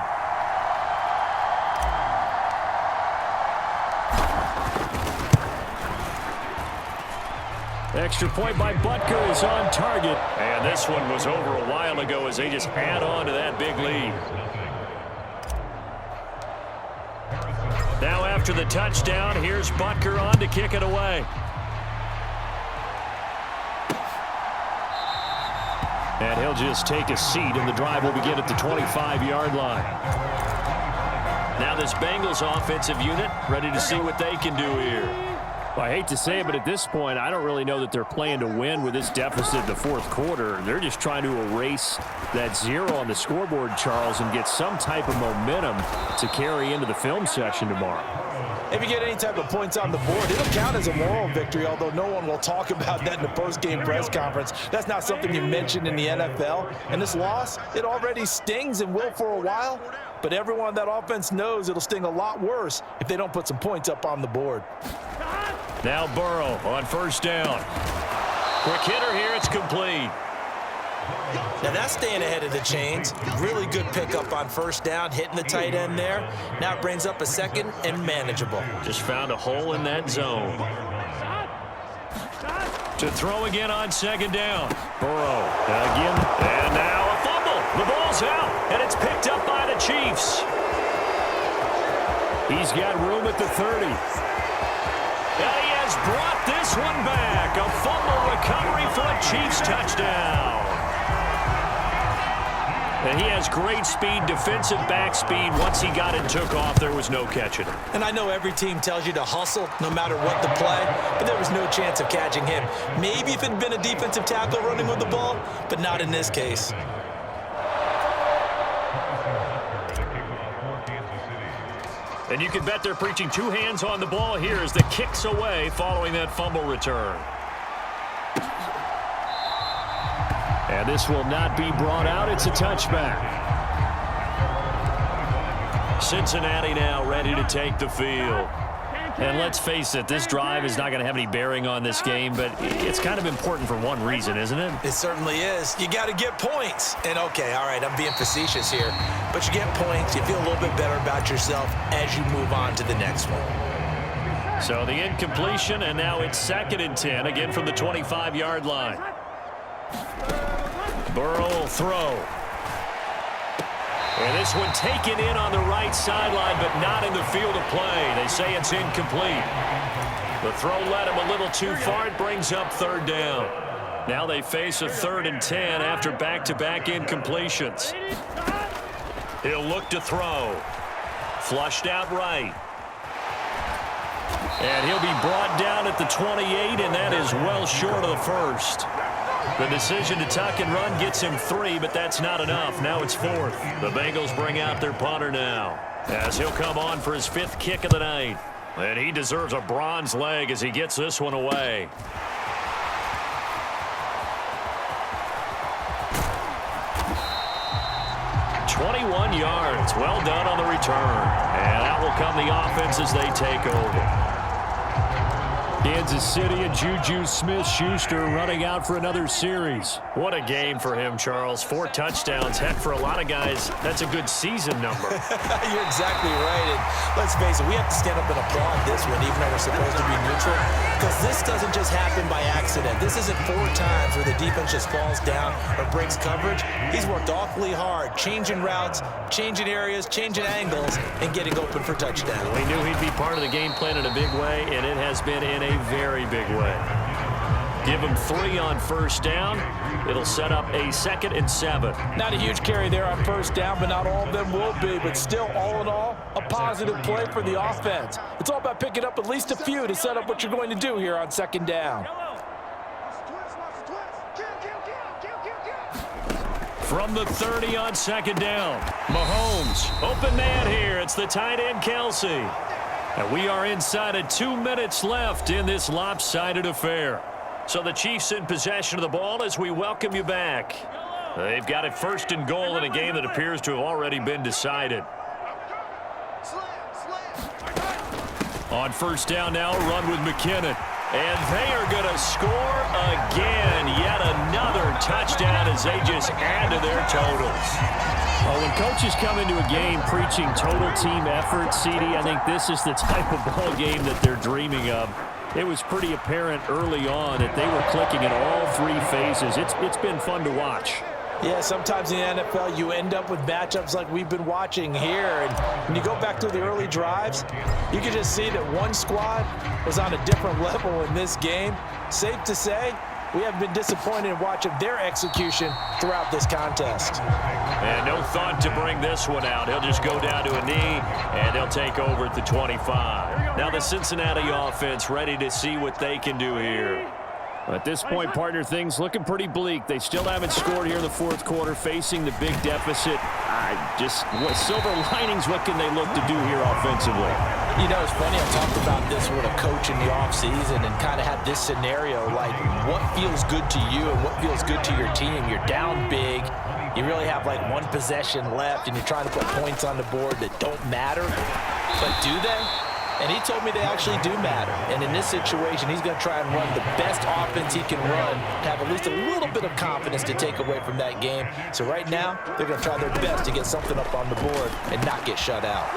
[SPEAKER 2] Extra point by Butker is on target. And this one was over a while ago as they just add on to that big lead. Now after the touchdown, here's Butker on to kick it away. And he'll just take a seat, and the drive will begin at the 25-yard line. Now this Bengals offensive unit ready to see what they can do here. Well, I hate to say it, but at this point, I don't really know that they're playing to win with this deficit in the fourth quarter. They're just trying to erase that 0 on the scoreboard, Charles, and get some type of momentum to carry into the film session tomorrow.
[SPEAKER 3] If you get any type of points on the board, it'll count as a moral victory, although no one will talk about that in the post-game press conference. That's not something you mentioned in the NFL. And this loss, it already stings and will for a while, but everyone on that offense knows it'll sting a lot worse if they don't put some points up on the board.
[SPEAKER 2] Now Burrow on first down. Quick hitter here, it's complete.
[SPEAKER 3] Now that's staying ahead of the chains. Really good pickup on first down, hitting the tight end there. Now it brings up a second and manageable.
[SPEAKER 2] Just found a hole in that zone. To throw again on second down. Burrow again. And now a fumble. The ball's out, and it's picked up by the Chiefs. He's got room at the 30. And he has brought this one back. A fumble recovery for a Chiefs touchdown. And he has great speed, defensive back speed. Once he got it and took off, there was no catching him.
[SPEAKER 3] And I know every team tells you to hustle no matter what the play, but there was no chance of catching him. Maybe if it had been a defensive tackle running with the ball, but not in this case.
[SPEAKER 2] And you can bet they're preaching 2 hands on the ball here as the kick's away following that fumble return. And this will not be brought out. It's a touchback. Cincinnati now ready to take the field. And let's face it, this drive is not going to have any bearing on this game, but it's kind of important for one reason, isn't it?
[SPEAKER 3] It certainly is. You got to get points. And, okay, all right, I'm being facetious here. But you get points, you feel a little bit better about yourself as you move on to the next one.
[SPEAKER 2] So the incompletion, and now it's 2nd and 10, again from the 25-yard line. Burrow will throw. And this one taken in on the right sideline, but not in the field of play. They say it's incomplete. The throw led him a little too far. It brings up 3rd down. Now they face a 3rd and 10 after back-to-back incompletions. He'll look to throw. Flushed out right. And he'll be brought down at the 28, and that is well short of the first. The decision to tuck and run gets him 3, but that's not enough. Now it's 4th. The Bengals bring out their punter now, as he'll come on for his 5th kick of the night.
[SPEAKER 1] And he deserves a bronze leg as he gets this one away. "21 yards. Well done on the return. And that will come the offense as they take over.
[SPEAKER 2] Kansas City and Juju Smith-Schuster running out for another series.
[SPEAKER 1] What a game for him, Charles. 4 touchdowns. Heck, for a lot of guys, that's a good season number.
[SPEAKER 3] You're exactly right. And let's face it, we have to stand up and applaud this one, even though we're supposed to be neutral, because this doesn't just happen by accident. This isn't 4 times where the defense just falls down or breaks coverage. He's worked awfully hard, changing routes, changing areas, changing angles, and getting open for touchdown.
[SPEAKER 1] We knew he'd be part of the game plan in a big way, and it has been in a very big way. Give him 3 on first down. It'll set up a 2nd and 7.
[SPEAKER 3] Not a huge carry there on first down, but not all of them will be. But still, all in all, a positive play for the offense. It's all about picking up at least a few to set up what you're going to do here on 2nd down.
[SPEAKER 1] From the 30 on 2nd down, Mahomes, open man here. It's the tight end, Kelsey. And we are inside of 2 minutes left in this lopsided affair. So the Chiefs in possession of the ball as we welcome you back. They've got it 1st and goal in a game that appears to have already been decided. On first down now, a run with McKinnon. And they are going to score again. Yet another touchdown as they just add to their totals.
[SPEAKER 2] Well, when coaches come into a game preaching total team effort, CD, I think this is the type of ball game that they're dreaming of. It was pretty apparent early on that they were clicking in all 3 phases. It's been fun to watch.
[SPEAKER 3] Yeah, sometimes in the NFL you end up with matchups like we've been watching here. And when you go back to the early drives, you can just see that one squad was on a different level in this game. Safe to say, we haven't been disappointed in watching their execution throughout this contest.
[SPEAKER 1] And no thought to bring this one out. He'll just go down to a knee, and they'll take over at the 25. Now the Cincinnati offense ready to see what they can do here.
[SPEAKER 2] At this point, partner, things looking pretty bleak. They still haven't scored here in the 4th quarter, facing the big deficit. What silver linings, what can they look to do here offensively?
[SPEAKER 3] You know, it's funny, I talked about this with a coach in the offseason and kind of had this scenario, like what feels good to you and what feels good to your team. You're down big. You really have like 1 possession left, and you're trying to put points on the board that don't matter. But do they? And he told me they actually do matter. And in this situation, he's going to try and run the best offense he can run to have at least a little bit of confidence to take away from that game. So right now, they're going to try their best to get something up on the board and not get shut out.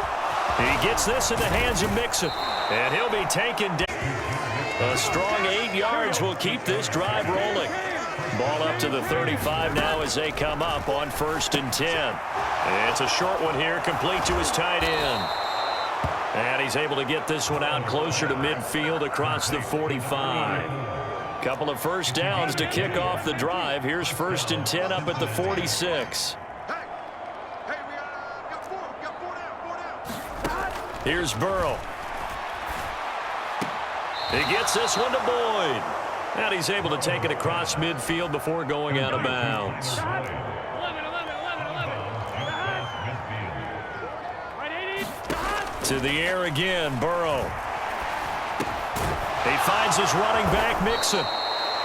[SPEAKER 1] He gets this in the hands of Mixon, and he'll be taken down. A strong 8 yards will keep this drive rolling. Ball up to the 35 now as they come up on 1st and 10. And it's a short one here, complete to his tight end. And he's able to get this one out closer to midfield across the 45. Couple of first downs to kick off the drive. Here's 1st and 10 up at the 46. Here's Burrow. He gets this one to Boyd. And he's able to take it across midfield before going out of bounds. To the air again, Burrow. He finds his running back, Mixon.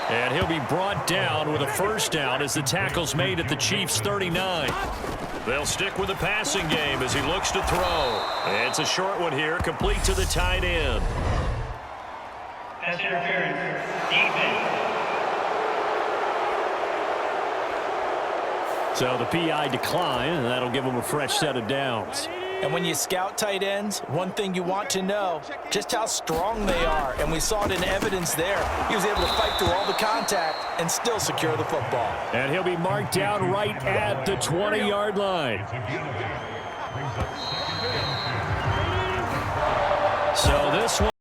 [SPEAKER 1] And he'll be brought down with a 1st down as the tackle's made at the Chiefs' 39. They'll stick with the passing game as he looks to throw. It's a short one here, complete to the tight end.
[SPEAKER 7] Pass interference. Defense.
[SPEAKER 2] So the PI decline, and that'll give them a fresh set of downs.
[SPEAKER 3] And when you scout tight ends, one thing you want to know, just how strong they are. And we saw it in evidence there. He was able to fight through all the contact and still secure the football.
[SPEAKER 2] And he'll be marked down right at the 20-yard line.
[SPEAKER 1] So this one.